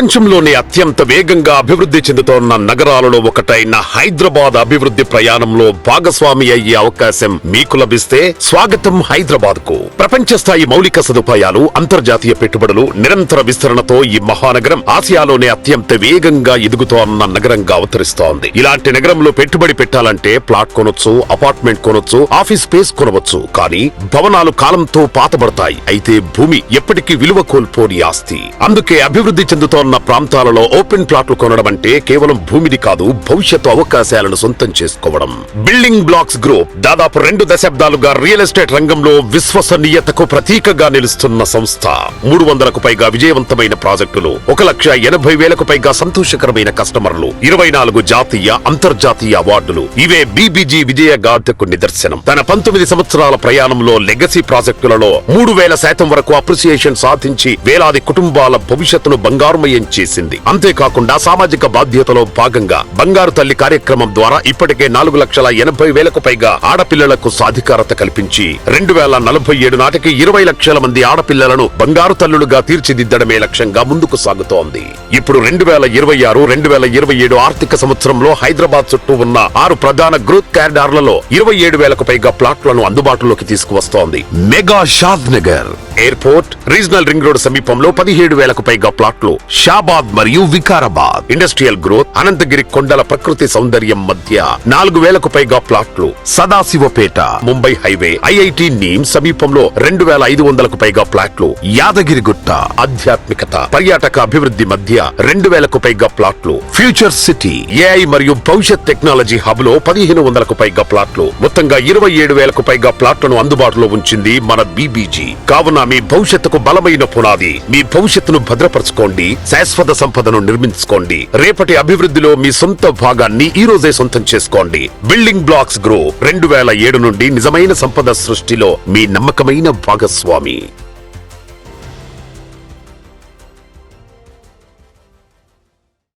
ప్రపంచంలోనే అత్యంత వేగంగా అభివృద్ధి చెందుతోన్న నగరాలలో ఒకటైన హైదరాబాద్ అభివృద్ధి ప్రయాణంలో భాగస్వామి అయ్యే అవకాశం మీకు లభిస్తే స్వాగతం హైదరాబాద్ కు. ప్రపంచ స్థాయి మౌలిక సదుపాయాలు, అంతర్జాతీయ పెట్టుబడులు, నిరంతర విస్తరణతో ఈ మహానగరం ఆసియాలోనే అత్యంత వేగంగా ఎదుగుతోన్న నగరంగా అవతరిస్తోంది. ఇలాంటి నగరంలో పెట్టుబడి పెట్టాలంటే ప్లాట్ కొనొచ్చు, అపార్ట్మెంట్ కొనొచ్చు, ఆఫీస్ స్పేస్ కొనవచ్చు. కానీ భవనాలు కాలంతో పాతబడతాయి. అయితే భూమి ఎప్పటికీ విలువ కోల్పోని ఆస్తి. అందుకే అభివృద్ధి చెందుతోన్న ప్రాంతాలలో ఓపెన్ ప్లాట్లు కొనడం అంటే కేవలం భూమిని కాదు, భవిష్యత్తు అవకాశాలను సొంతం చేసుకోవడం. బిల్డింగ్ బ్లాక్స్ గ్రూప్ దాదాపు 2 దశాబ్దాలుగా రియల్ ఎస్టేట్ రంగంలో విశ్వసనీయతకు ప్రతీకగా నిలుస్తున్న సంస్థ. 300కు పైగా విజయవంతమైన ప్రాజెక్టులు, 1,80,000కు పైగా సంతోషకరమైన కస్టమర్లు, 24 జాతీయ అంతర్జాతీయ అవార్డులు. ఇవే బీబీజీ విజయ గాథకు నిదర్శనం. తన 19 సంవత్సరాల ప్రయాణంలో లెగసీ ప్రాజెక్టులలో 3000% వరకు అప్రిసియేషన్ సాధించి వేలాది కుటుంబాల భవిష్యత్తును బంగారుమయం చేసింది. అంతేకాకుండా సామాజిక బాధ్యతలో భాగంగా బంగారు తల్లి కార్యక్రమం ద్వారా ఇప్పటికే 4,80,000కు పైగా ఆడపిల్లలకు సాధికారత కల్పించి 2047 నాటికి 20 లక్షల మంది ఆడపిల్లలను బంగారు తల్లులుగా తీర్చిదిద్దడమే లక్ష్యంగా ముందుకు సాగుతోంది. ఇప్పుడు 2026-2027 ఆర్థిక సంవత్సరంలో హైదరాబాద్ చుట్టూ ఉన్న 6 ప్రధాన గ్రోత్ కారిడార్లలో 27,000కు పైగా ప్లాట్లను అందుబాటులోకి తీసుకువస్తోంది. Mega Shadnagar airport, regional ring road సమీపంలో 17,000కు పైగా ప్లాట్లు షాబాద్ మరియు వికారాబాద్. ఇండస్ట్రియల్ గ్రోత్, అనంతగిరి కొండల ప్రకృతి సౌందర్యం మధ్య 4,000కు పైగా ప్లాట్లు సదాశివపేట, ముంబై హైవే, ఐఐటి నీమ్ సమీపంలో 2,500కు పైగా ప్లాట్లు యాదగిరిగుట్ట, ఆధ్యాత్మికత, పర్యాటక అభివృద్ధి మధ్య 2,000కు పైగా ప్లాట్లు ఫ్యూచర్ సిటీ, ఏఐ మరియు భవిష్యత్ టెక్నాలజీ హబ్ లో 1,500కు పైగా ప్లాట్లు. మొత్తంగా 27,000కు పైగా ప్లాట్లను అందుబాటులో ఉంచింది మన బీబీజీ. కావున మీ భవిష్యత్తుకు బలమైన పునాది. మీ భవిష్యత్తును భద్రపరచుకోండి, శాశ్వత సంపదను నిర్మించుకోండి. రేపటి అభివృద్ధిలో మీ సొంత భాగాన్ని ఈ రోజే సొంతం చేసుకోండి. బిల్డింగ్ బ్లాక్స్ గ్రూప్ 2007 నుండి నిజమైన సంపద సృష్టిలో మీ నమ్మకమైన భాగస్వామి.